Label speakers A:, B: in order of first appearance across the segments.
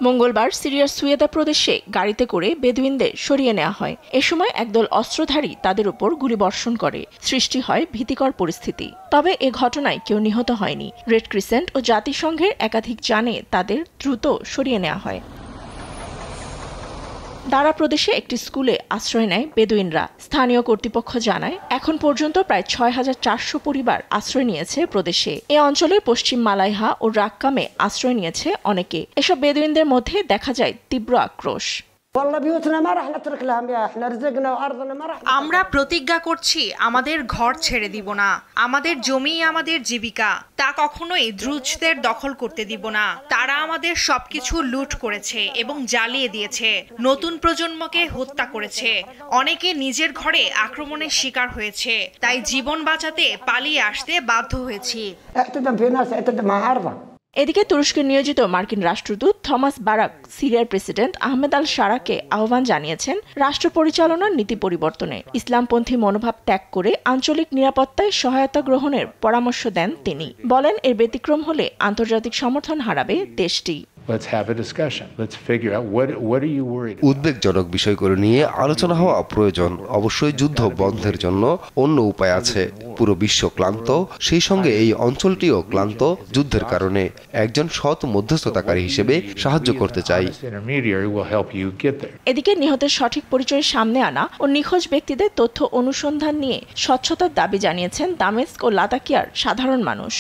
A: মঙ্গলবার সিরিয়ার সুয়েদা প্রদেশে গাড়িতে করে বেদুইনদের সরিয়ে নেওয়া হয়। এ সময় একদল অস্ত্রধারী তাদের উপর গুলিবর্ষণ করে, সৃষ্টি হয় ভীতিকর পরিস্থিতি। তবে এ ঘটনায় কেউ নিহত হয়নি। রেড ক্রিসেন্ট ও জাতিসংঘের একাধিক যানে তাদের দ্রুত সরিয়ে নেওয়া হয়। দারা প্রদেশে একটি স্কুলে আশ্রয় নেয় বেদুইনরা। স্থানীয় কর্তৃপক্ষ জানায়, এখন পর্যন্ত প্রায় ৬,৪০০ পরিবার আশ্রয় নিয়েছে প্রদেশে। এ অঞ্চলের পশ্চিম মালাইহা ও রাক্কামে আশ্রয় নিয়েছে অনেকে। এসব বেদুইনদের মধ্যে দেখা যায় তীব্র আক্রোশ।
B: আমরা প্রতিজ্ঞা করছি আমাদের ঘর ছেড়ে দিব না, আমাদের জমি আমাদের জীবিকা, তা কখনোই দ্রুজদের দখল করতে দিব না। তারা আমাদের সবকিছু লুট করেছে এবং জ্বালিয়ে দিয়েছে, নতুন প্রজন্মকে হত্যা করেছে, অনেকে নিজের ঘরে আক্রমণের শিকার হয়েছে, তাই জীবন বাঁচাতে পালিয়ে আসতে বাধ্য হয়েছি।
A: এদিকে তুরস্কে নিয়োজিত মার্কিন রাষ্ট্রদূত থমাস বারাক সিরিয়ার প্রেসিডেন্ট আহমেদ আল শারাকে আহ্বান জানিয়েছেন রাষ্ট্র পরিচালনার নীতি পরিবর্তনে। ইসলামপন্থী মনোভাব ত্যাগ করে আঞ্চলিক নিরাপত্তায় সহায়তা গ্রহণের পরামর্শ দেন তিনি। বলেন, এর ব্যতিক্রম হলে আন্তর্জাতিক সমর্থন হারাবে দেশটি।
C: উদ্বেগজনক বিষয়গুলো নিয়ে আলোচনা হওয়া প্রয়োজন। অবশ্যই যুদ্ধ বন্ধের জন্য অন্য উপায় আছে। পুরো বিশ্ব ক্লান্ত, সেই সঙ্গে এই অঞ্চলটিও ক্লান্ত যুদ্ধের কারণে। একজন সৎ মধ্যস্থতাকারী হিসেবে সাহায্য করতে চাই।
A: এদিকে নিহতের সঠিক পরিচয় সামনে আনা ও নিখোঁজ ব্যক্তিদের তথ্য অনুসন্ধান নিয়ে স্বচ্ছতার দাবি জানিয়েছেন দামেস্ক ও লাতাকিয়ার সাধারণ মানুষ।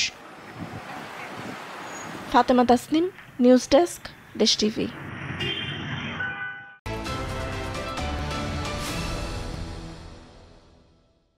A: ফাতেমা তাসনিম, নিউজ ডেস্ক, দেশ টিভি।